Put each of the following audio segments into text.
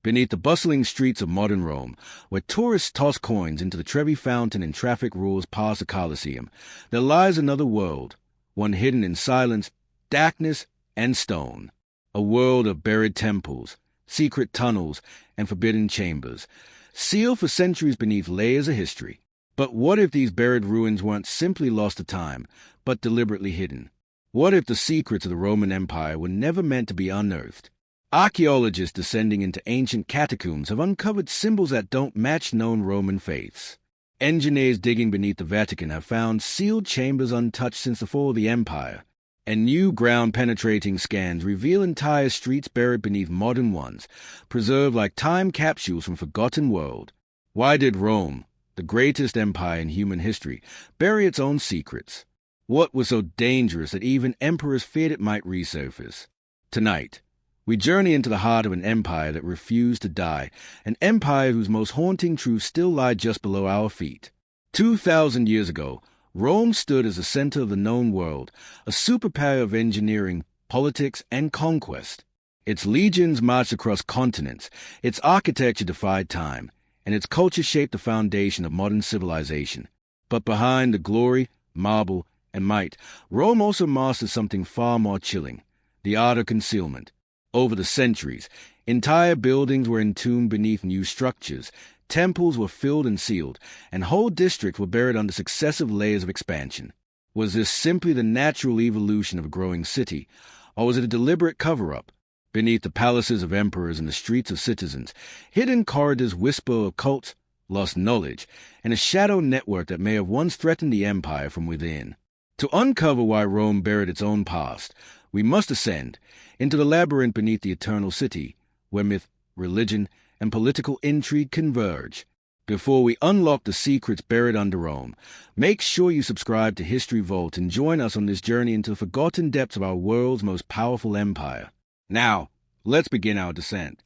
Beneath the bustling streets of modern Rome, where tourists toss coins into the Trevi Fountain and traffic roars past the Colosseum, there lies another world, one hidden in silence, darkness, and stone. A world of buried temples, secret tunnels, and forbidden chambers, sealed for centuries beneath layers of history. But what if these buried ruins weren't simply lost to time, but deliberately hidden? What if the secrets of the Roman Empire were never meant to be unearthed? Archaeologists descending into ancient catacombs have uncovered symbols that don't match known Roman faiths. Engineers digging beneath the Vatican have found sealed chambers untouched since the fall of the empire, and new ground-penetrating scans reveal entire streets buried beneath modern ones, preserved like time capsules from forgotten world. Why did Rome, the greatest empire in human history, bury its own secrets? What was so dangerous that even emperors feared it might resurface? Tonight, we journey into the heart of an empire that refused to die, an empire whose most haunting truths still lie just below our feet. 2,000 years ago, Rome stood as the center of the known world, a superpower of engineering, politics, and conquest. Its legions marched across continents, its architecture defied time, and its culture shaped the foundation of modern civilization. But behind the glory, marble, and might, Rome also mastered something far more chilling: the art of concealment. Over the centuries, entire buildings were entombed beneath new structures, temples were filled and sealed, and whole districts were buried under successive layers of expansion. Was this simply the natural evolution of a growing city, or was it a deliberate cover-up? Beneath the palaces of emperors and the streets of citizens, hidden corridors whisper of cults, lost knowledge, and a shadow network that may have once threatened the empire from within. To uncover why Rome buried its own past, we must ascend into the labyrinth beneath the eternal city, where myth, religion, and political intrigue converge. Before we unlock the secrets buried under Rome, make sure you subscribe to History Vault and join us on this journey into the forgotten depths of our world's most powerful empire. Now, let's begin our descent.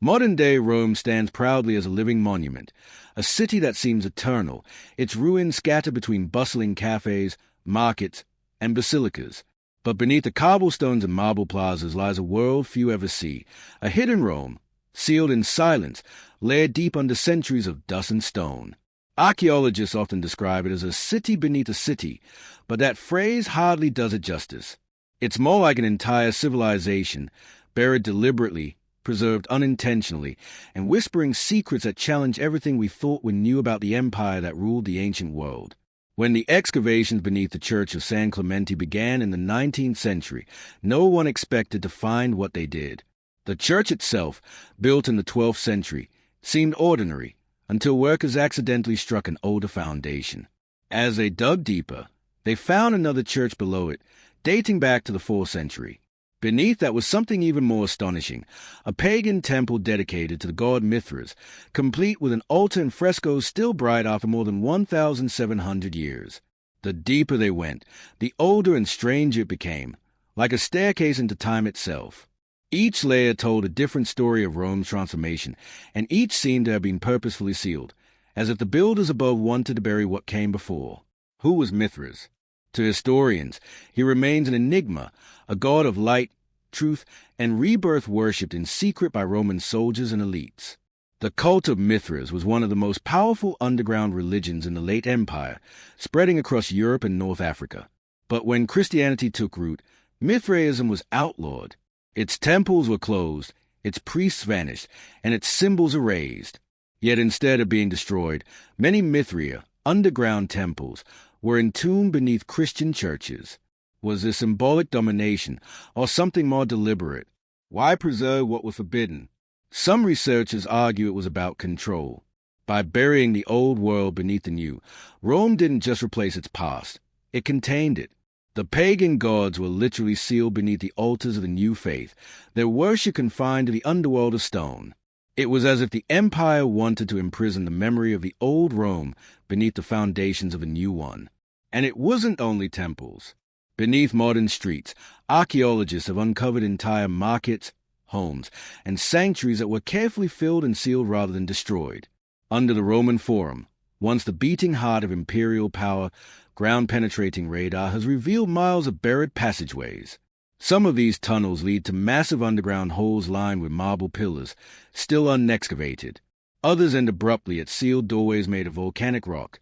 Modern-day Rome stands proudly as a living monument, a city that seems eternal, its ruins scattered between bustling cafes, markets, and basilicas. But beneath the cobblestones and marble plazas lies a world few ever see, a hidden Rome, sealed in silence, layered deep under centuries of dust and stone. Archaeologists often describe it as a city beneath a city, but that phrase hardly does it justice. It's more like an entire civilization, buried deliberately, preserved unintentionally, and whispering secrets that challenge everything we thought we knew about the empire that ruled the ancient world. When the excavations beneath the Church of San Clemente began in the 19th century, no one expected to find what they did. The church itself, built in the 12th century, seemed ordinary, until workers accidentally struck an older foundation. As they dug deeper, they found another church below it, dating back to the 4th century. Beneath that was something even more astonishing, a pagan temple dedicated to the god Mithras, complete with an altar and frescoes still bright after more than 1,700 years. The deeper they went, the older and stranger it became, like a staircase into time itself. Each layer told a different story of Rome's transformation, and each seemed to have been purposefully sealed, as if the builders above wanted to bury what came before. Who was Mithras? To historians, he remains an enigma, a god of light, truth, and rebirth worshipped in secret by Roman soldiers and elites. The cult of Mithras was one of the most powerful underground religions in the late Empire, spreading across Europe and North Africa. But when Christianity took root, Mithraism was outlawed. Its temples were closed, its priests vanished, and its symbols erased. Yet instead of being destroyed, many Mithria, underground temples, were entombed beneath Christian churches. Was this symbolic domination, or something more deliberate? Why preserve what was forbidden? Some researchers argue it was about control. By burying the old world beneath the new, Rome didn't just replace its past, it contained it. The pagan gods were literally sealed beneath the altars of the new faith, their worship confined to the underworld of stone. It was as if the empire wanted to imprison the memory of the old Rome beneath the foundations of a new one. And it wasn't only temples. Beneath modern streets, archaeologists have uncovered entire markets, homes, and sanctuaries that were carefully filled and sealed rather than destroyed. Under the Roman Forum, once the beating heart of imperial power, ground-penetrating radar has revealed miles of buried passageways. Some of these tunnels lead to massive underground holes lined with marble pillars, still unexcavated. Others end abruptly at sealed doorways made of volcanic rock,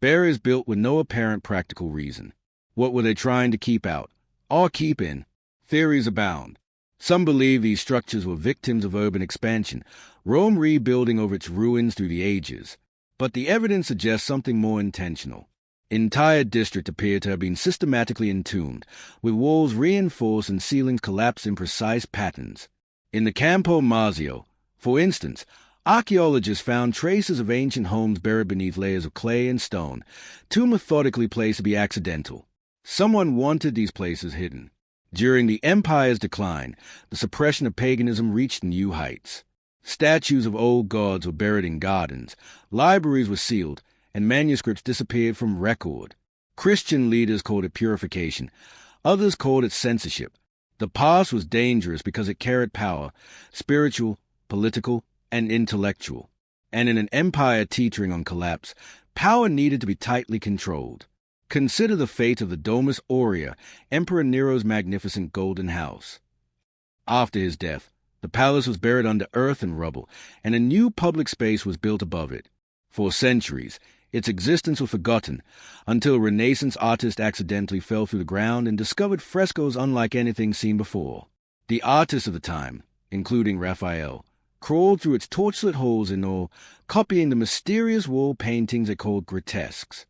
barriers built with no apparent practical reason. What were they trying to keep out, or keep in? Theories abound. Some believe these structures were victims of urban expansion, Rome rebuilding over its ruins through the ages. But the evidence suggests something more intentional. Entire districts appear to have been systematically entombed, with walls reinforced and ceilings collapsed in precise patterns. In the Campo Marzio, for instance, archaeologists found traces of ancient homes buried beneath layers of clay and stone, too methodically placed to be accidental. Someone wanted these places hidden. During the empire's decline, the suppression of paganism reached new heights. Statues of old gods were buried in gardens, libraries were sealed, and manuscripts disappeared from record. Christian leaders called it purification. Others called it censorship. The past was dangerous because it carried power, spiritual, political, and intellectual. And in an empire teetering on collapse, power needed to be tightly controlled. Consider the fate of the Domus Aurea, Emperor Nero's magnificent golden house. After his death, the palace was buried under earth and rubble, and a new public space was built above it. For centuries, its existence was forgotten, until Renaissance artists accidentally fell through the ground and discovered frescoes unlike anything seen before. The artists of the time, including Raphael, crawled through its torchlit holes in awe, copying the mysterious wall paintings they called grotesques.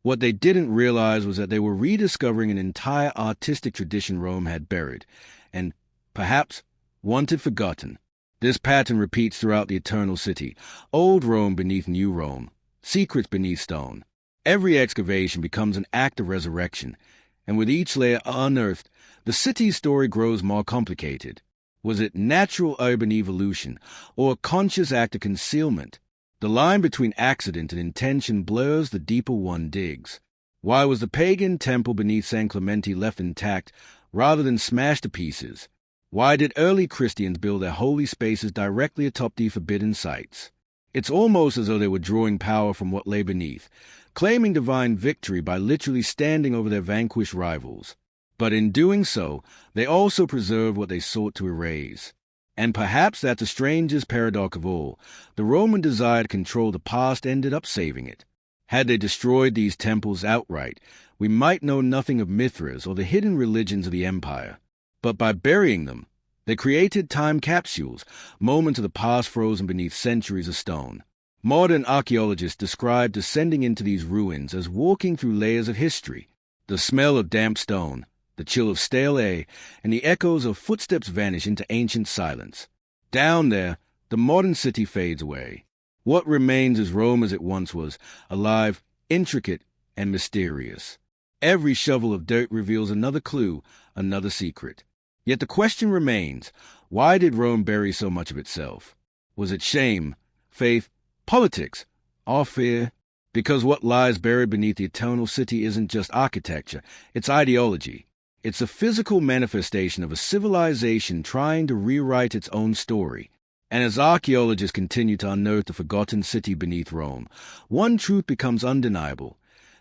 What they didn't realize was that they were rediscovering an entire artistic tradition Rome had buried, and, perhaps, wanted forgotten. This pattern repeats throughout the eternal city, old Rome beneath new Rome, secrets beneath stone. Every excavation becomes an act of resurrection, and with each layer unearthed, the city's story grows more complicated. Was it natural urban evolution, or a conscious act of concealment? The line between accident and intention blurs the deeper one digs. Why was the pagan temple beneath San Clemente left intact rather than smashed to pieces? Why did early Christians build their holy spaces directly atop the forbidden sites? It's almost as though they were drawing power from what lay beneath, claiming divine victory by literally standing over their vanquished rivals. But in doing so, they also preserved what they sought to erase. And perhaps that's the strangest paradox of all. The Roman desire to control the past ended up saving it. Had they destroyed these temples outright, we might know nothing of Mithras or the hidden religions of the empire. But by burying them, they created time capsules, moments of the past frozen beneath centuries of stone. Modern archaeologists describe descending into these ruins as walking through layers of history. The smell of damp stone, the chill of stale air, and the echoes of footsteps vanish into ancient silence. Down there, the modern city fades away. What remains is Rome as it once was, alive, intricate, and mysterious. Every shovel of dirt reveals another clue, another secret. Yet the question remains, why did Rome bury so much of itself? Was it shame, faith, politics, or fear? Because what lies buried beneath the eternal city isn't just architecture, it's ideology. It's a physical manifestation of a civilization trying to rewrite its own story. And as archaeologists continue to unearth the forgotten city beneath Rome, one truth becomes undeniable.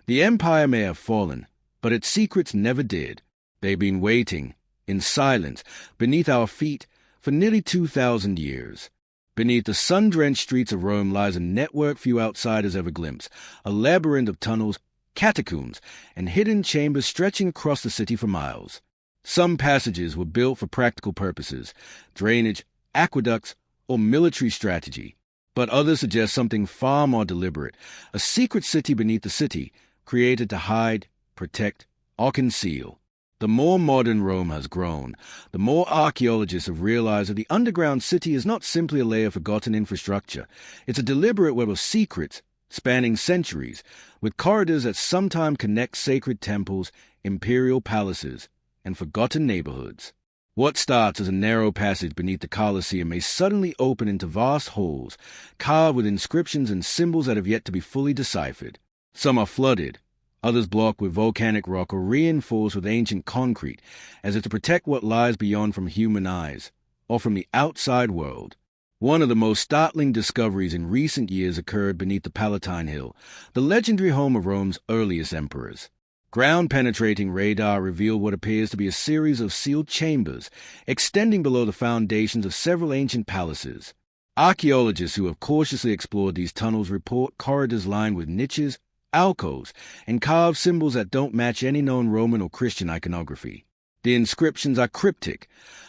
The empire may have fallen, but its secrets never did. They've been waiting, in silence, beneath our feet for nearly 2,000 years. Beneath the sun-drenched streets of Rome lies a network few outsiders ever glimpse, a labyrinth of tunnels, catacombs, and hidden chambers stretching across the city for miles. Some passages were built for practical purposes, drainage, aqueducts, or military strategy. But others suggest something far more deliberate, a secret city beneath the city, created to hide, protect, or conceal. The more modern Rome has grown, the more archaeologists have realized that the underground city is not simply a layer of forgotten infrastructure. It's a deliberate web of secrets, spanning centuries, with corridors that sometimes connect sacred temples, imperial palaces, and forgotten neighborhoods. What starts as a narrow passage beneath the Colosseum may suddenly open into vast halls, carved with inscriptions and symbols that have yet to be fully deciphered. Some are flooded, others blocked with volcanic rock or reinforced with ancient concrete, as if to protect what lies beyond from human eyes, or from the outside world. One of the most startling discoveries in recent years occurred beneath the Palatine Hill, the legendary home of Rome's earliest emperors. Ground-penetrating radar revealed what appears to be a series of sealed chambers extending below the foundations of several ancient palaces. Archaeologists who have cautiously explored these tunnels report corridors lined with niches, alcoves, and carved symbols that don't match any known Roman or Christian iconography. The inscriptions are cryptic,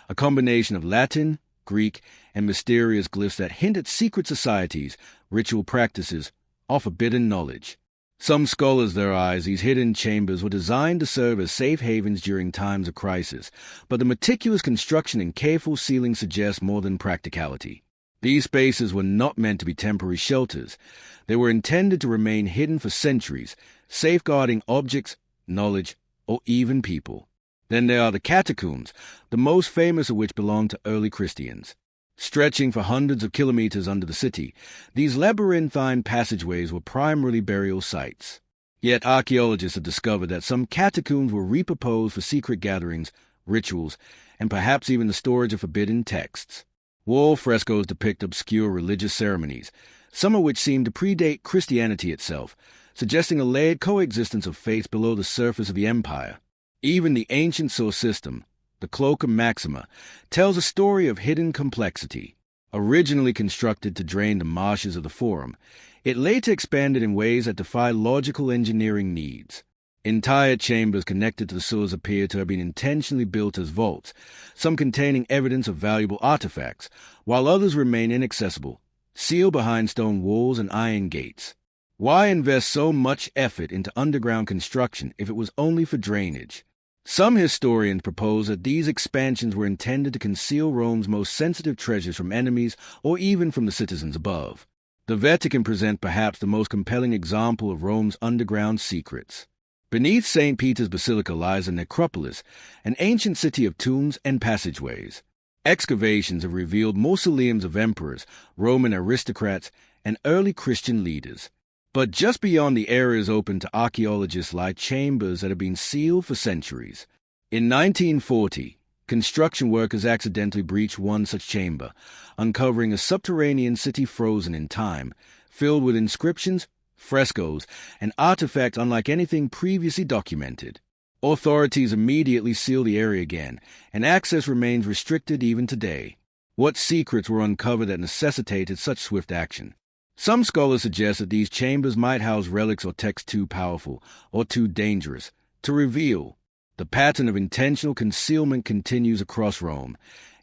a combination of Latin, Greek, and mysterious glyphs that hint at secret societies, ritual practices, or forbidden knowledge. Some scholars theorize these hidden chambers were designed to serve as safe havens during times of crisis, but the meticulous construction and careful sealing suggest more than practicality. These spaces were not meant to be temporary shelters. They were intended to remain hidden for centuries, safeguarding objects, knowledge, or even people. Then there are the catacombs, the most famous of which belong to early Christians. Stretching for hundreds of kilometers under the city, these labyrinthine passageways were primarily burial sites. Yet archaeologists have discovered that some catacombs were repurposed for secret gatherings, rituals, and perhaps even the storage of forbidden texts. Wall frescoes depict obscure religious ceremonies, some of which seem to predate Christianity itself, suggesting a layered coexistence of faiths below the surface of the empire. Even the ancient solar system, the Cloaca Maxima, tells a story of hidden complexity. Originally constructed to drain the marshes of the Forum, it later expanded in ways that defy logical engineering needs. Entire chambers connected to the sewers appear to have been intentionally built as vaults, some containing evidence of valuable artifacts, while others remain inaccessible, sealed behind stone walls and iron gates. Why invest so much effort into underground construction if it was only for drainage? Some historians propose that these expansions were intended to conceal Rome's most sensitive treasures from enemies or even from the citizens above. The Vatican presents perhaps the most compelling example of Rome's underground secrets. Beneath St. Peter's Basilica lies the necropolis, an ancient city of tombs and passageways. Excavations have revealed mausoleums of emperors, Roman aristocrats, and early Christian leaders. But just beyond the areas open to archaeologists lie chambers that have been sealed for centuries. In 1940, construction workers accidentally breached one such chamber, uncovering a subterranean city frozen in time, filled with inscriptions, frescoes, and artifacts unlike anything previously documented. Authorities immediately sealed the area again, and access remains restricted even today. What secrets were uncovered that necessitated such swift action? Some scholars suggest that these chambers might house relics or texts too powerful or too dangerous to reveal. The pattern of intentional concealment continues across Rome.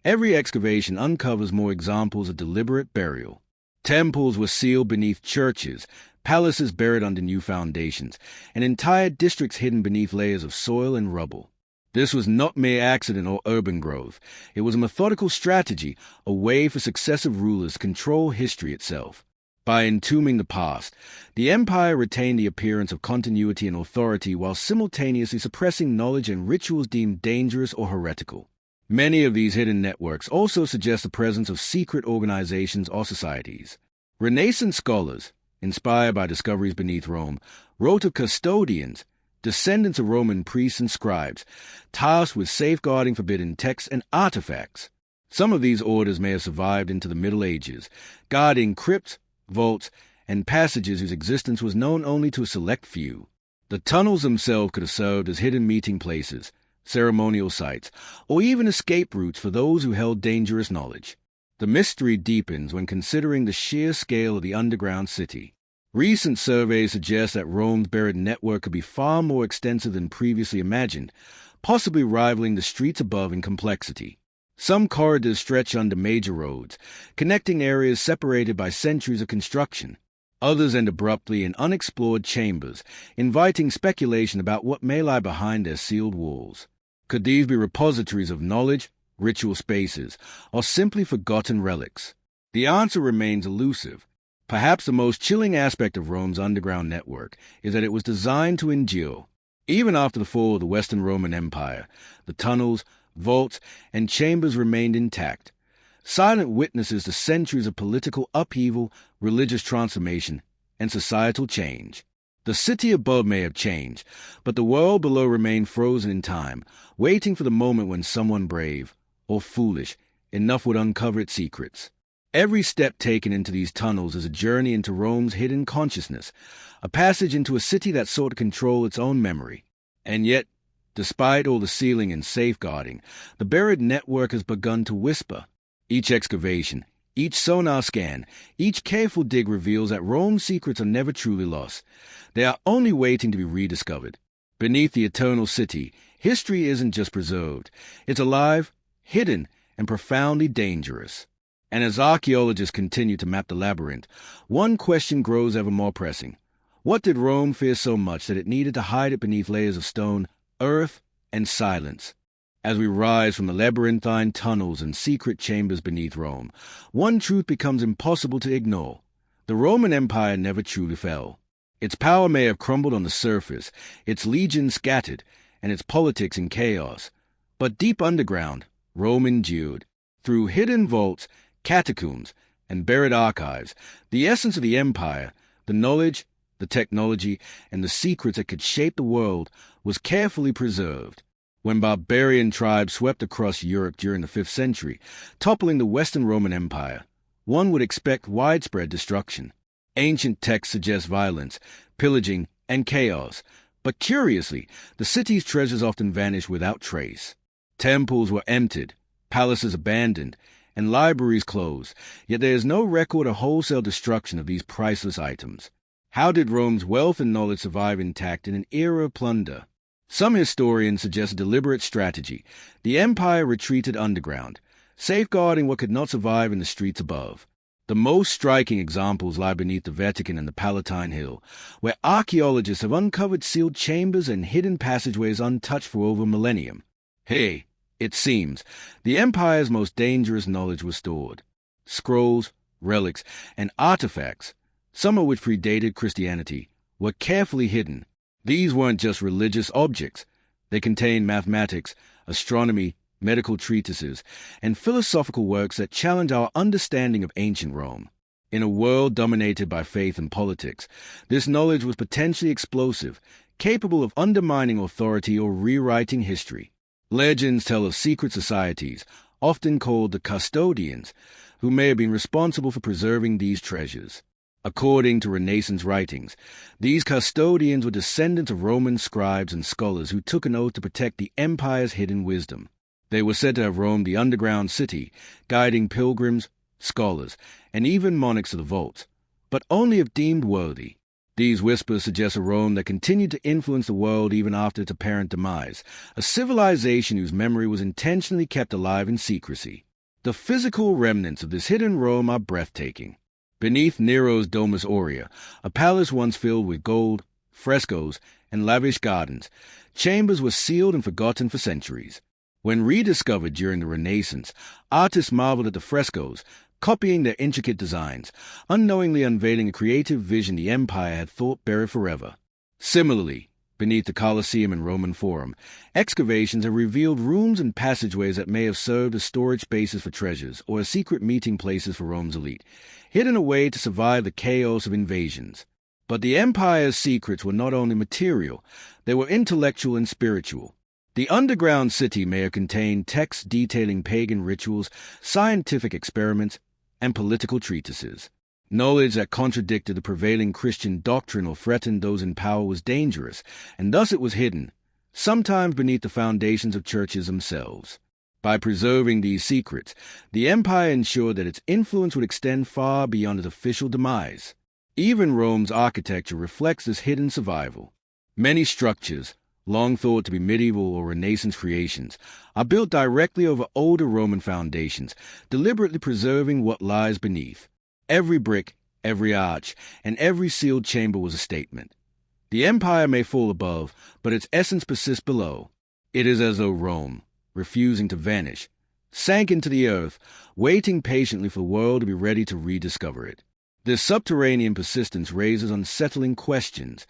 Every excavation uncovers more examples of deliberate burial. Temples were sealed beneath churches, palaces buried under new foundations, and entire districts hidden beneath layers of soil and rubble. This was not mere accident or urban growth. It was a methodical strategy, a way for successive rulers to control history itself. By entombing the past, the empire retained the appearance of continuity and authority while simultaneously suppressing knowledge and rituals deemed dangerous or heretical. Many of these hidden networks also suggest the presence of secret organizations or societies. Renaissance scholars, inspired by discoveries beneath Rome, wrote of custodians, descendants of Roman priests and scribes, tasked with safeguarding forbidden texts and artifacts. Some of these orders may have survived into the Middle Ages, guarding crypts, vaults, and passages whose existence was known only to a select few. The tunnels themselves could have served as hidden meeting places, ceremonial sites, or even escape routes for those who held dangerous knowledge. The mystery deepens when considering the sheer scale of the underground city. Recent surveys suggest that Rome's buried network could be far more extensive than previously imagined, possibly rivaling the streets above in complexity. Some corridors stretch under major roads, connecting areas separated by centuries of construction. Others end abruptly in unexplored chambers, inviting speculation about what may lie behind their sealed walls. Could these be repositories of knowledge, ritual spaces, or simply forgotten relics? The answer remains elusive. Perhaps the most chilling aspect of Rome's underground network is that it was designed to endure. Even after the fall of the Western Roman Empire, the tunnels, vaults, and chambers remained intact, silent witnesses to centuries of political upheaval, religious transformation, and societal change. The city above may have changed, but the world below remained frozen in time, waiting for the moment when someone brave, or foolish, enough would uncover its secrets. Every step taken into these tunnels is a journey into Rome's hidden consciousness, a passage into a city that sought to control its own memory. And yet, despite all the sealing and safeguarding, the buried network has begun to whisper. Each excavation, each sonar scan, each careful dig reveals that Rome's secrets are never truly lost. They are only waiting to be rediscovered. Beneath the eternal city, history isn't just preserved. It's alive, hidden, and profoundly dangerous. And as archaeologists continue to map the labyrinth, one question grows ever more pressing. What did Rome fear so much that it needed to hide it beneath layers of stone, earth, and silence? As we rise from the labyrinthine tunnels and secret chambers beneath Rome, one truth becomes impossible to ignore. The Roman Empire never truly fell. Its power may have crumbled on the surface, its legions scattered, and its politics in chaos. But deep underground, Rome endured. Through hidden vaults, catacombs, and buried archives, the essence of the empire, the knowledge, the technology, and the secrets that could shape the world, was carefully preserved. When barbarian tribes swept across Europe during the 5th century, toppling the Western Roman Empire, one would expect widespread destruction. Ancient texts suggest violence, pillaging, and chaos, but curiously, the city's treasures often vanished without trace. Temples were emptied, palaces abandoned, and libraries closed, yet there is no record of wholesale destruction of these priceless items. How did Rome's wealth and knowledge survive intact in an era of plunder? Some historians suggest a deliberate strategy. The empire retreated underground, safeguarding what could not survive in the streets above. The most striking examples lie beneath the Vatican and the Palatine Hill, where archaeologists have uncovered sealed chambers and hidden passageways untouched for over a millennium. Hey, it seems, the empire's most dangerous knowledge was stored. Scrolls, relics, and artifacts, some of which predated Christianity, were carefully hidden. These weren't just religious objects. They contained mathematics, astronomy, medical treatises, and philosophical works that challenge our understanding of ancient Rome. In a world dominated by faith and politics, this knowledge was potentially explosive, capable of undermining authority or rewriting history. Legends tell of secret societies, often called the custodians, who may have been responsible for preserving these treasures. According to Renaissance writings, these custodians were descendants of Roman scribes and scholars who took an oath to protect the empire's hidden wisdom. They were said to have roamed the underground city, guiding pilgrims, scholars, and even monarchs to the vaults, but only if deemed worthy. These whispers suggest a Rome that continued to influence the world even after its apparent demise, a civilization whose memory was intentionally kept alive in secrecy. The physical remnants of this hidden Rome are breathtaking. Beneath Nero's Domus Aurea, a palace once filled with gold, frescoes, and lavish gardens, chambers were sealed and forgotten for centuries. When rediscovered during the Renaissance, artists marveled at the frescoes, copying their intricate designs, unknowingly unveiling a creative vision the empire had thought buried forever. Similarly, beneath the Colosseum and Roman Forum, excavations have revealed rooms and passageways that may have served as storage spaces for treasures or as secret meeting places for Rome's elite, hidden away to survive the chaos of invasions. But the empire's secrets were not only material, they were intellectual and spiritual. The underground city may have contained texts detailing pagan rituals, scientific experiments, and political treatises. Knowledge that contradicted the prevailing Christian doctrine or threatened those in power was dangerous, and thus it was hidden, sometimes beneath the foundations of churches themselves. By preserving these secrets, the empire ensured that its influence would extend far beyond its official demise. Even Rome's architecture reflects this hidden survival. Many structures, long thought to be medieval or Renaissance creations, are built directly over older Roman foundations, deliberately preserving what lies beneath. Every brick, every arch, and every sealed chamber was a statement. The empire may fall above, but its essence persists below. It is as though Rome, refusing to vanish, sank into the earth, waiting patiently for the world to be ready to rediscover it. This subterranean persistence raises unsettling questions.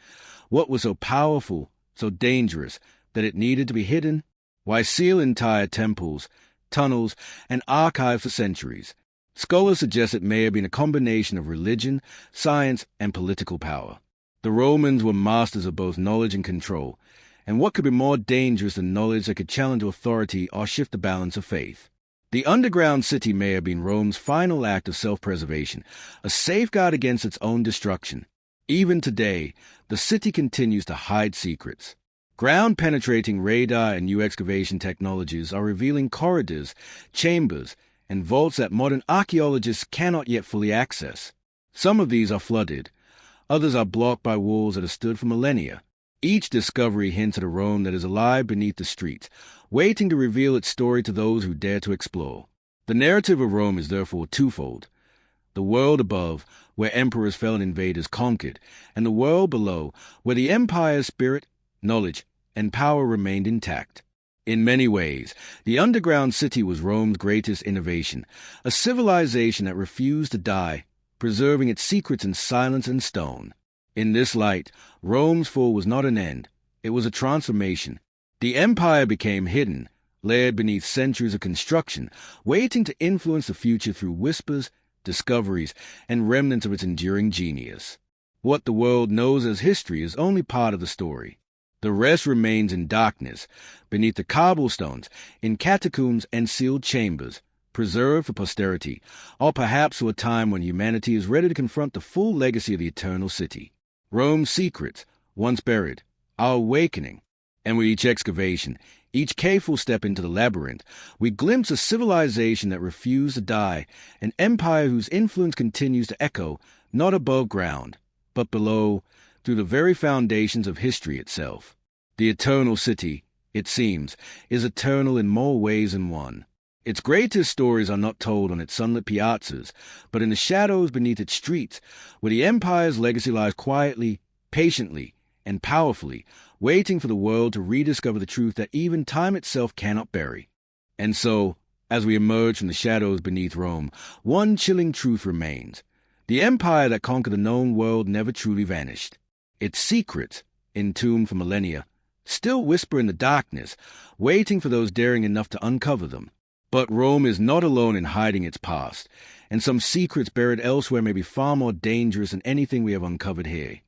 What was so powerful, so dangerous, that it needed to be hidden? Why seal entire temples, tunnels, and archives for centuries? Scholars suggest it may have been a combination of religion, science, and political power. The Romans were masters of both knowledge and control, and what could be more dangerous than knowledge that could challenge authority or shift the balance of faith? The underground city may have been Rome's final act of self-preservation, a safeguard against its own destruction. Even today, the city continues to hide secrets. Ground-penetrating radar and new excavation technologies are revealing corridors, chambers, and vaults that modern archaeologists cannot yet fully access. Some of these are flooded. Others are blocked by walls that have stood for millennia. Each discovery hints at a Rome that is alive beneath the streets, waiting to reveal its story to those who dare to explore. The narrative of Rome is therefore twofold. The world above, where emperors fell and invaders conquered, and the world below, where the empire's spirit, knowledge, and power remained intact. In many ways, the underground city was Rome's greatest innovation, a civilization that refused to die, preserving its secrets in silence and stone. In this light, Rome's fall was not an end, it was a transformation. The empire became hidden, layered beneath centuries of construction, waiting to influence the future through whispers, discoveries, and remnants of its enduring genius. What the world knows as history is only part of the story. The rest remains in darkness, beneath the cobblestones, in catacombs and sealed chambers, preserved for posterity, or perhaps for a time when humanity is ready to confront the full legacy of the eternal city. Rome's secrets, once buried, are awakening, and with each excavation, each careful step into the labyrinth, we glimpse a civilization that refused to die, an empire whose influence continues to echo, not above ground, but below, through the very foundations of history itself. The eternal city, it seems, is eternal in more ways than one. Its greatest stories are not told on its sunlit piazzas, but in the shadows beneath its streets, where the empire's legacy lies quietly, patiently, and powerfully, waiting for the world to rediscover the truth that even time itself cannot bury. And so, as we emerge from the shadows beneath Rome, one chilling truth remains. The empire that conquered the known world never truly vanished. Its secrets, entombed for millennia, still whisper in the darkness, waiting for those daring enough to uncover them. But Rome is not alone in hiding its past, and some secrets buried elsewhere may be far more dangerous than anything we have uncovered here.